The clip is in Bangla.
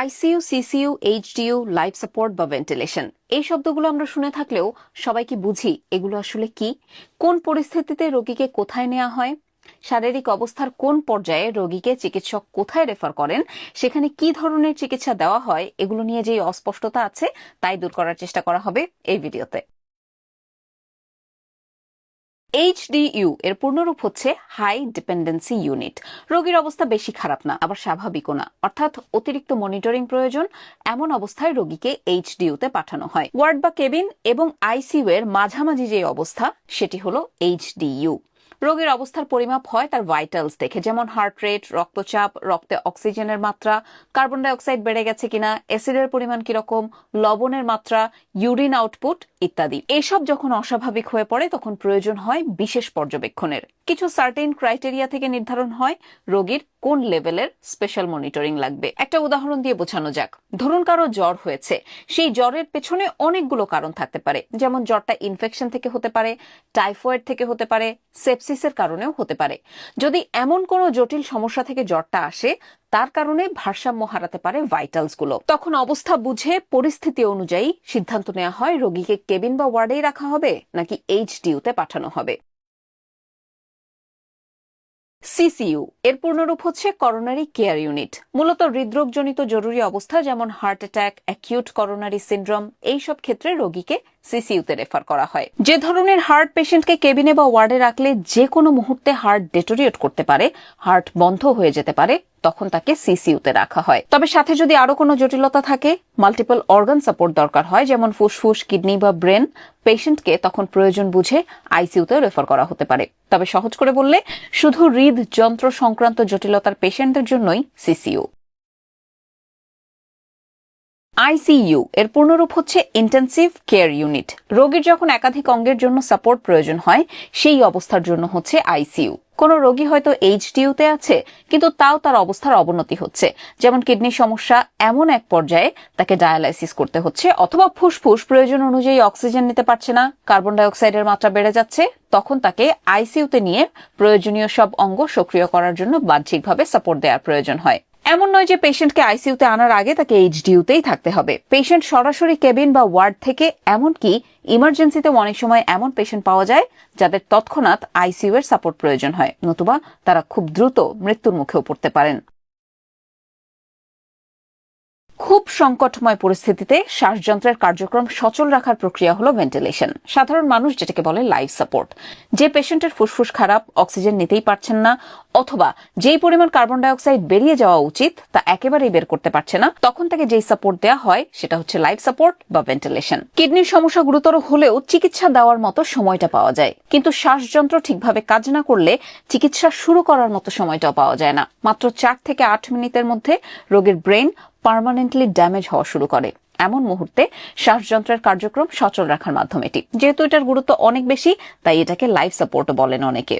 ICU, CCU, HDU, life support বা ভেন্টিলেশন এই শব্দগুলো আমরা শুনে থাকলেও সবাই কি বুঝি এগুলো আসলে কি? কোন পরিস্থিতিতে রোগীকে কোথায় নেওয়া হয়? শারীরিক অবস্থার কোন পর্যায়ে রোগীকে চিকিৎসক কোথায় রেফার করেন, সেখানে কি ধরনের চিকিৎসা দেওয়া হয়, এগুলো নিয়ে যে অস্পষ্টতা আছে তাই দূর করার চেষ্টা করা হবে এই ভিডিওতে। এইচডিইউ এর পূর্ণরূপ হচ্ছে হাই ডিপেন্ডেন্সি ইউনিট। রোগীর অবস্থা বেশি খারাপ না, আবার স্বাভাবিকও না, অর্থাৎ অতিরিক্ত মনিটরিং প্রয়োজন। এমন অবস্থায় রোগীকে এইচডিইউ তে পাঠানো হয়। ওয়ার্ড বা কেবিন এবং আইসিইউ এর মাঝামাঝি যে অবস্থা সেটি হলো এইচডিইউ। রোগীর অবস্থার পরিমাপ হয় তার ভাইটালস দেখে, যেমন হার্ট রেট, রক্তচাপ, রক্তে অক্সিজেনের মাত্রা, কার্বন ডাই অক্সাইড বেড়ে গেছে কিনা, অ্যাসিডের পরিমাণ কিরকম, লবণের মাত্রা, ইউরিন আউটপুট ইত্যাদি। এসব যখন অস্বাভাবিক হয়ে পড়ে তখন প্রয়োজন হয় বিশেষ পর্যবেক্ষণের। কিছু সার্টেন ক্রাইটেরিয়া থেকে নির্ধারণ হয় রোগীর কোন লেভেলের স্পেশাল মনিটরিং লাগবে। একটা উদাহরণ দিয়ে বোঝানো যাক। ধরুন কারো জ্বর হয়েছে, সেই জ্বরের পেছনে অনেকগুলো কারণ থাকতে পারে, যেমন জ্বরটা ইনফেকশন থেকে হতে পারে, টাইফয়েড থেকে হতে পারে, সেপসিসের কারণেও হতে পারে। যদি এমন কোনো জটিল সমস্যা থেকে জ্বরটা আসে, তার কারণে ভারসাম্য হারাতে পারে ভাইটালস গুলো, তখন অবস্থা বুঝে পরিস্থিতি অনুযায়ী সিদ্ধান্ত নেওয়া হয় রোগীকে কেবিন বা ওয়ার্ডেই রাখা হবে নাকি এইচডিইউ তে পাঠানো হবে। সিসিইউ এর পূর্ণরূপ হচ্ছে করোনারি কেয়ার ইউনিট। মূলত হৃদরোগজনিত জরুরি অবস্থা যেমন heart attack, acute coronary syndrome, এইসব ক্ষেত্রে রোগীকে সিসিইউ তে রেফার করা হয়। যে ধরনের হার্ট পেশেন্টকে কেবিনে বা ওয়ার্ডে রাখলে যে কোনো মুহূর্তে হার্ট ডেটোরিয়েট করতে পারে, হার্ট বন্ধ হয়ে যেতে পারে, তখন তাকে সিসিইউ তে রাখা হয়। তবে সাথে যদি আরো কোনো জটিলতা থাকে, মাল্টিপল অর্গান সাপোর্ট দরকার হয়, যেমন ফুসফুস, কিডনি বা ব্রেন, পেশেন্টকে তখন প্রয়োজন বুঝে আইসিইউ তে রেফার করা হতে পারে। তবে সহজ করে বললে শুধু হৃদযন্ত্র সংক্রান্ত জটিলতার পেশেন্টদের জন্যই সিসিইউ। আইসিইউ এর পূর্ণরূপ হচ্ছে ইন্টেন্সিভ কেয়ার ইউনিট। রোগীর যখন একাধিক অঙ্গের জন্য সাপোর্ট প্রয়োজন হয়, সেই অবস্থার জন্য হচ্ছে আইসিইউ। কোন রোগী হয়তো এইচডিইউ তে আছে, কিন্তু তাও তার অবস্থার অবনতি হচ্ছে, যেমন কিডনির সমস্যা, এমন এক পর্যায়ে তাকে ডায়ালাইসিস করতে হচ্ছে, অথবা ফুসফুস প্রয়োজন অনুযায়ী অক্সিজেন নিতে পারছে না, কার্বন ডাই অক্সাইডের মাত্রা বেড়ে যাচ্ছে, তখন তাকে আইসিইউ তে নিয়ে প্রয়োজনীয় সব অঙ্গ সক্রিয় করার জন্য বাহ্যিকভাবে সাপোর্ট দেওয়ার প্রয়োজন হয়। এমন নয় যে পেশেন্টকে আইসিইউ তে আনার আগে তাকে এইচডিইউ তেই থাকতে হবে। পেশেন্ট সরাসরি কেবিন বা ওয়ার্ড থেকে, এমনকি ইমার্জেন্সিতে অনেক সময় এমন পেশেন্ট পাওয়া যায় যাদের তৎক্ষণাৎ আইসিইউ এর সাপোর্ট প্রয়োজন হয়, নতুবা তারা খুব দ্রুত মৃত্যুর মুখেও পড়তে পারেন। খুব সংকটময় পরিস্থিতিতে শ্বাসযন্ত্রের কার্যক্রম সচল রাখার প্রক্রিয়া হলো ভেন্টিলেশন। সাধারণ মানুষ যেটাকে বলে লাইফ সাপোর্ট। যে পেশেন্টের ফুসফুস খারাপ, অক্সিজেন নিতেই পারছেন না, অথবা যেই পরিমাণ কার্বন ডাই অক্সাইড বেরিয়ে যাওয়া উচিত তা একেবারেই বের করতে পারছে না, তখন তাকে যেই সাপোর্ট দেওয়া হয় সেটা হচ্ছে লাইফ সাপোর্ট বা ভেন্টিলেশন। কিডনির সমস্যা গুরুতর হলেও চিকিৎসা দেওয়ার মতো সময়টা পাওয়া যায়, কিন্তু শ্বাসযন্ত্র ঠিকভাবে কাজ না করলে চিকিৎসা শুরু করার মতো সময়টাও পাওয়া যায় না। মাত্র 4 থেকে 8 মিনিটের মধ্যে রোগীর ব্রেন পার্মানেন্টলি ড্যামেজ হওয়া শুরু করে। এমন মুহূর্তে শ্বাসযন্ত্রের কার্যক্রম সচল রাখার মাধ্যম এটি। যেহেতু এটার গুরুত্ব অনেক বেশি, তাই এটাকে লাইফ সাপোর্টও বলেন অনেকে।